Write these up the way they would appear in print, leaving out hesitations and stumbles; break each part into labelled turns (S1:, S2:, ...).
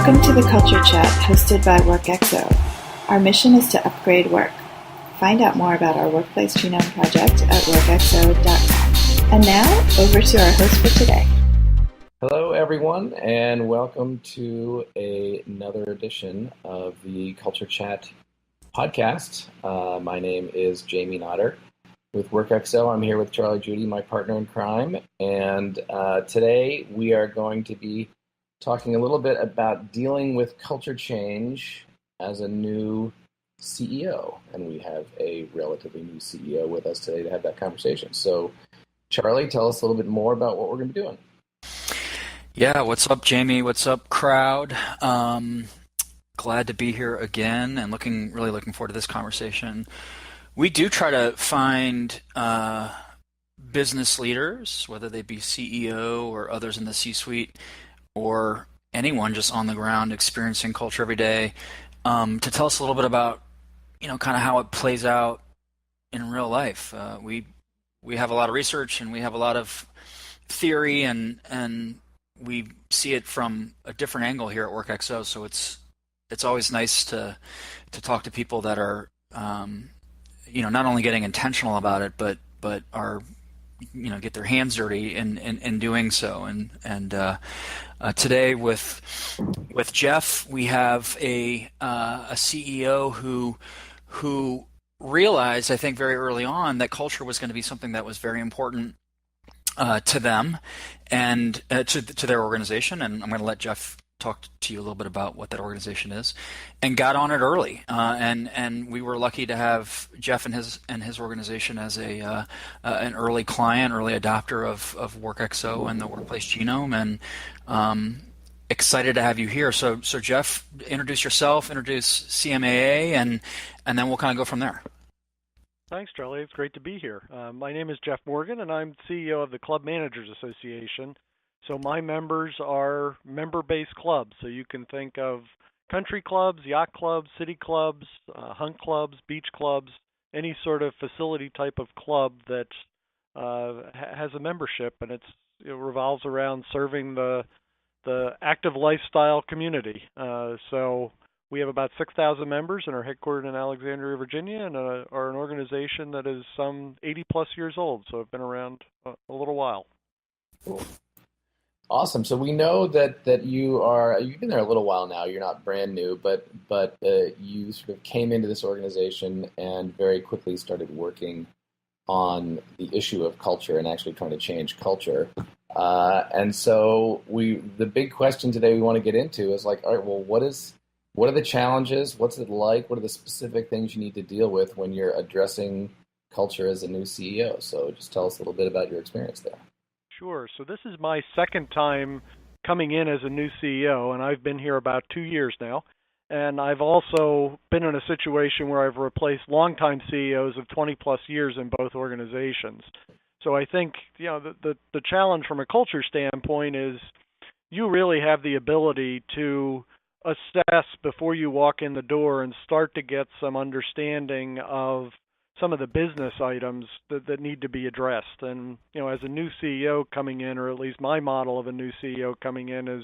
S1: Welcome to the Culture Chat hosted by WorkXO. Our mission is to upgrade work. Find out more about our Workplace Genome Project at workxo.com. And now, over to our host for today.
S2: Hello, everyone, and welcome to another edition of the Culture Chat podcast. My name is Jamie Notter with WorkXO. I'm here with Charlie Judy, my partner in crime, and today we are going to be talking a little bit about dealing with culture change as a new CEO, and we have a relatively new CEO with us today to have that conversation. So, Charlie, tell us a little bit more about what we're going to be doing.
S3: Yeah, what's up, Jamie? What's up, crowd? Glad to be here again, and really looking forward to this conversation. We do try to find business leaders, whether they be CEO or others in the C-suite, or anyone just on the ground experiencing culture every day, to tell us a little bit about, kind of how it plays out in real life. We have a lot of research and we have a lot of theory, and we see it from a different angle here at WorkXO. So it's always nice to talk to people that are not only getting intentional about it, but are get their hands dirty in doing so. And today with Jeff, we have a CEO who realized, I think, very early on that culture was going to be something that was very important to them and to their organization. And I'm going to let Jeff talk to you a little bit about what that organization is, and got on it early. And we were lucky to have Jeff and his organization as an early client, early adopter of WorkXO and the Workplace Genome. And excited to have you here. So Jeff, introduce yourself, introduce CMAA, and then we'll kind of go from there.
S4: Thanks, Charlie. It's great to be here. My name is Jeff Morgan, and I'm CEO of the Club Managers Association. So my members are member-based clubs. So you can think of country clubs, yacht clubs, city clubs, hunt clubs, beach clubs, any sort of facility type of club that has a membership, and it revolves around serving the active lifestyle community. So we have about 6,000 members and are headquartered in Alexandria, Virginia, and are an organization that is some 80-plus years old, so have been around a little while.
S2: Cool. Awesome. So we know that you've been there a little while now. You're not brand new, but you sort of came into this organization and very quickly started working on the issue of culture and actually trying to change culture. And so the big question today we want to get into is like, all right, well, what are the challenges? What's it like? What are the specific things you need to deal with when you're addressing culture as a new CEO? So just tell us a little bit about your experience there.
S4: Sure. So this is my second time coming in as a new CEO, and I've been here about 2 years now. And I've also been in a situation where I've replaced longtime CEOs of 20-plus years in both organizations. So I think the challenge from a culture standpoint is you really have the ability to assess before you walk in the door and start to get some understanding of some of the business items that need to be addressed. And, as a new CEO coming in, or at least my model of a new CEO coming in, is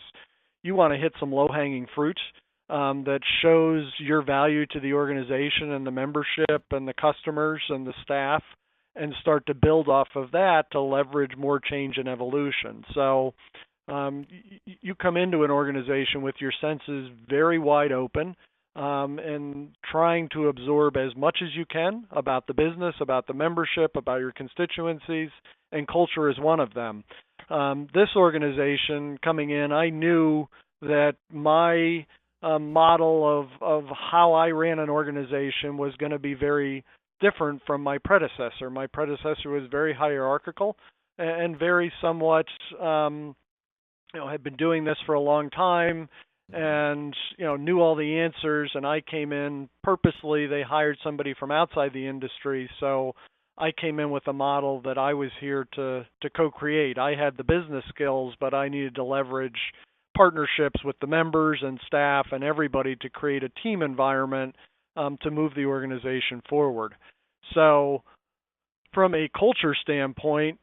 S4: you want to hit some low-hanging fruit that shows your value to the organization and the membership and the customers and the staff, and start to build off of that to leverage more change and evolution. So you come into an organization with your senses very wide open, and trying to absorb as much as you can about the business, about the membership, about your constituencies, and culture is one of them. This organization coming in, I knew that my model of how I ran an organization was going to be very different from my predecessor. My predecessor was very hierarchical and very somewhat, had been doing this for a long time, and knew all the answers, and I came in purposely. They hired somebody from outside the industry, so I came in with a model that I was here to co-create. I had the business skills, but I needed to leverage partnerships with the members and staff and everybody to create a team environment to move the organization forward. So from a culture standpoint,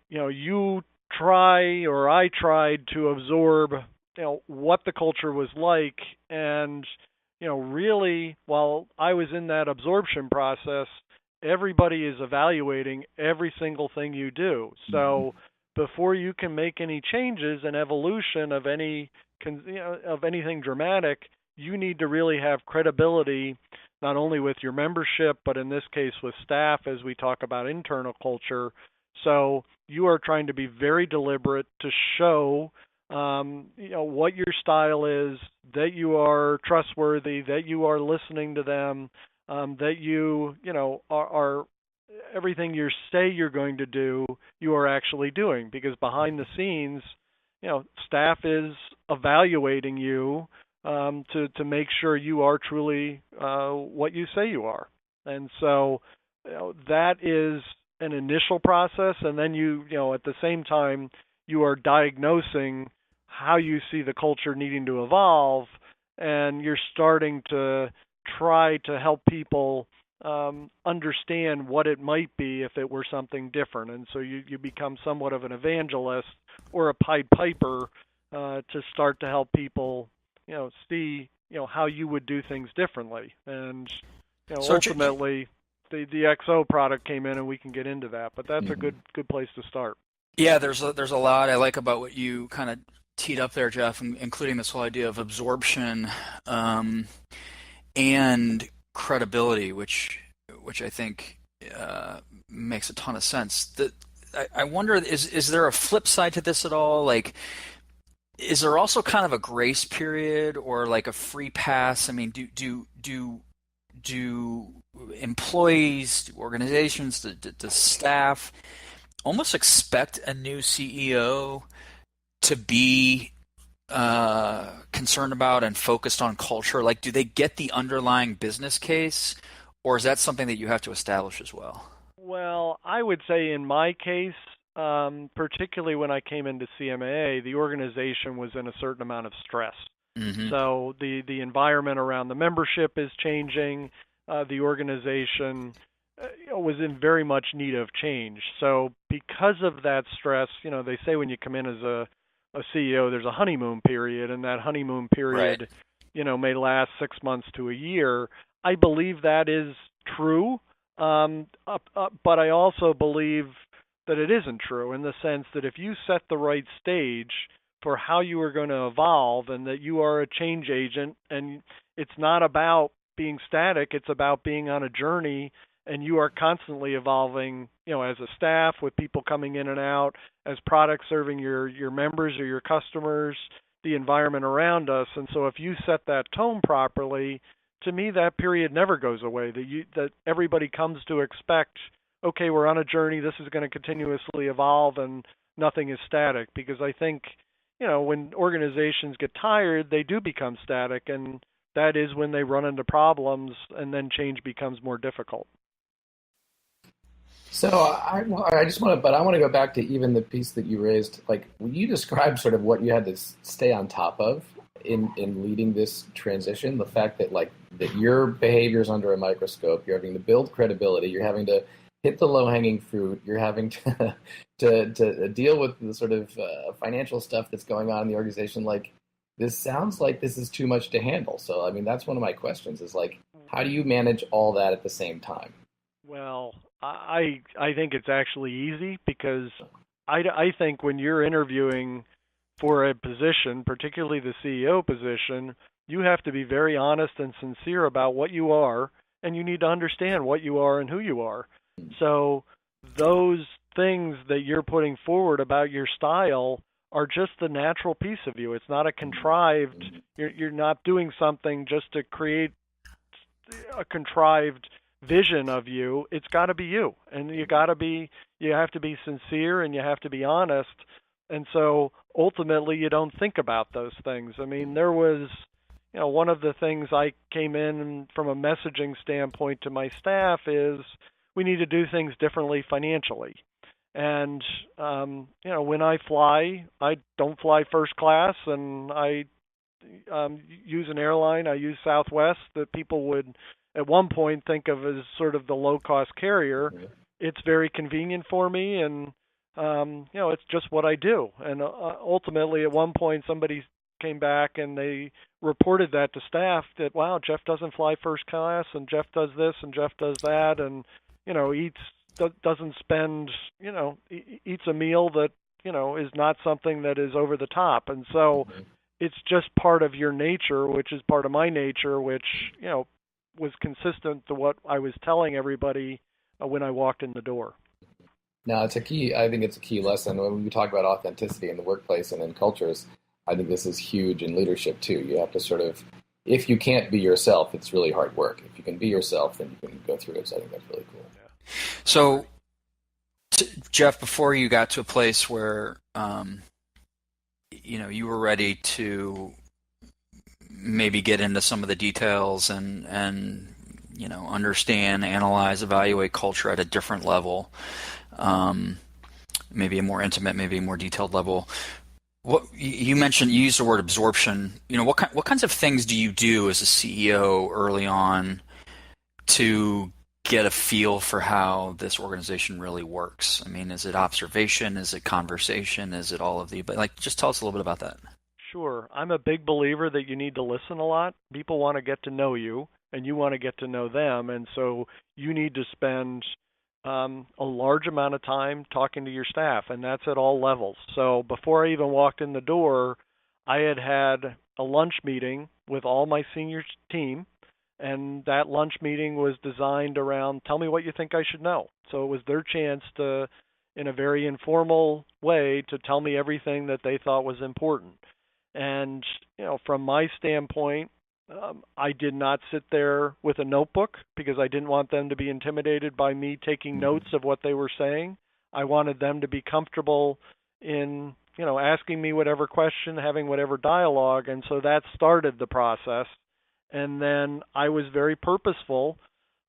S4: I tried to absorb what the culture was like. And really, while I was in that absorption process, everybody is evaluating every single thing you do. So before you can make any changes and evolution of of anything dramatic, you need to really have credibility, not only with your membership, but in this case with staff, as we talk about internal culture. So you are trying to be very deliberate to show what your style is, that you are trustworthy, that you are listening to them, that you are everything you say you're going to do, you are actually doing. Because behind the scenes, staff is evaluating you to make sure you are truly what you say you are. And so that is an initial process, and then you at the same time you are diagnosing how you see the culture needing to evolve, and you're starting to try to help people understand what it might be if it were something different. And so you become somewhat of an evangelist or a Pied Piper to start to help people see how you would do things differently. And
S3: So
S4: ultimately the XO product came in, and we can get into that, but that's a good place to start.
S3: Yeah, there's a lot I like about what you kind of teed up there, Jeff, including this whole idea of absorption and credibility, which I think makes a ton of sense. I wonder, is there a flip side to this at all? Like, is there also kind of a grace period or like a free pass? I mean, do employees, do organizations, the staff almost expect a new CEO to be concerned about and focused on culture? Like, do they get the underlying business case, or is that something that you have to establish as well?
S4: Well, I would say in my case, particularly when I came into CMAA, the organization was in a certain amount of stress.
S3: Mm-hmm.
S4: So the environment around the membership is changing. The organization was in very much need of change. So because of that stress, they say when you come in as a CEO, there's a honeymoon period, and that honeymoon period,
S3: Right.
S4: May last 6 months to a year. I believe that is true, but I also believe that it isn't true, in the sense that if you set the right stage for how you are going to evolve, and that you are a change agent, and it's not about being static, it's about being on a journey, and you are constantly evolving, as a staff, with people coming in and out, as products serving your members or your customers, the environment around us. And so if you set that tone properly, to me that period never goes away, that everybody comes to expect, okay, we're on a journey, this is going to continuously evolve, and nothing is static. Because I think, when organizations get tired, they do become static, and that is when they run into problems, and then change becomes more difficult.
S2: So I want to go back to even the piece that you raised. Like, when you describe sort of what you had to stay on top of in leading this transition, the fact that that your behavior is under a microscope, you're having to build credibility, you're having to hit the low-hanging fruit, you're having to deal with the sort of financial stuff that's going on in the organization. Like, this sounds like this is too much to handle. So, I mean, that's one of my questions is, how do you manage all that at the same time?
S4: Well, I think it's actually easy, because I think when you're interviewing for a position, particularly the CEO position, you have to be very honest and sincere about what you are, and you need to understand what you are and who you are. So those things that you're putting forward about your style are just the natural piece of you. It's not a contrived, you're not doing something just to create a contrived vision of you. It's got to be you, and you have to be sincere, and you have to be honest. And so ultimately you don't think about those things. I mean, there was, one of the things I came in from a messaging standpoint to my staff is we need to do things differently financially. And, when I fly, I don't fly first class, and I use an airline. I use Southwest, that people would at one point think of as sort of the low-cost carrier.
S2: Yeah.
S4: It's very convenient for me, and it's just what I do. And ultimately, at one point, somebody came back and they reported that to staff that, wow, Jeff doesn't fly first class, and Jeff does this, and Jeff does that, and, doesn't spend, eats a meal that, is not something that is over the top. And so it's just part of your nature, which is part of my nature, which, was consistent to what I was telling everybody when I walked in the door.
S2: Now, I think it's a key lesson when we talk about authenticity in the workplace and in cultures. I think this is huge in leadership too. You have to sort of, if you can't be yourself, it's really hard work. If you can be yourself, then you can go through it. So I think that's really cool. Yeah.
S3: So, Jeff, before you got to a place where, you were ready to maybe get into some of the details and understand, analyze, evaluate culture at a different level, maybe a more intimate, maybe a more detailed level. What you mentioned, you used the word absorption. What kinds of things do you do as a CEO early on to get a feel for how this organization really works? I mean, is it observation? Is it conversation? Is it all of the? But just tell us a little bit about that.
S4: Sure. I'm a big believer that you need to listen a lot. People want to get to know you, and you want to get to know them, and so you need to spend a large amount of time talking to your staff, and that's at all levels. So before I even walked in the door, I had a lunch meeting with all my senior team, and that lunch meeting was designed around, tell me what you think I should know. So it was their chance to, in a very informal way, to tell me everything that they thought was important. And, from my standpoint, I did not sit there with a notebook because I didn't want them to be intimidated by me taking notes of what they were saying. I wanted them to be comfortable in, asking me whatever question, having whatever dialogue, and so that started the process. And then I was very purposeful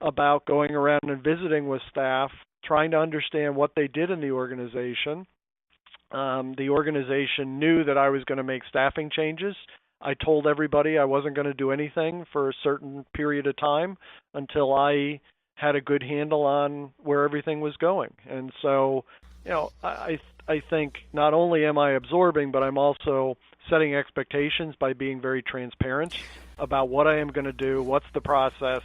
S4: about going around and visiting with staff, trying to understand what they did in the organization. The organization knew that I was going to make staffing changes. I told everybody I wasn't going to do anything for a certain period of time until I had a good handle on where everything was going. And so, I think not only am I absorbing, but I'm also setting expectations by being very transparent about what I am going to do, what's the process,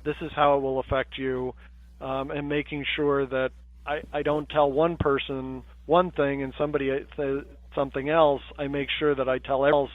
S4: this is how it will affect you, and making sure that I don't tell one person one thing and somebody says something else. I make sure that I tell else.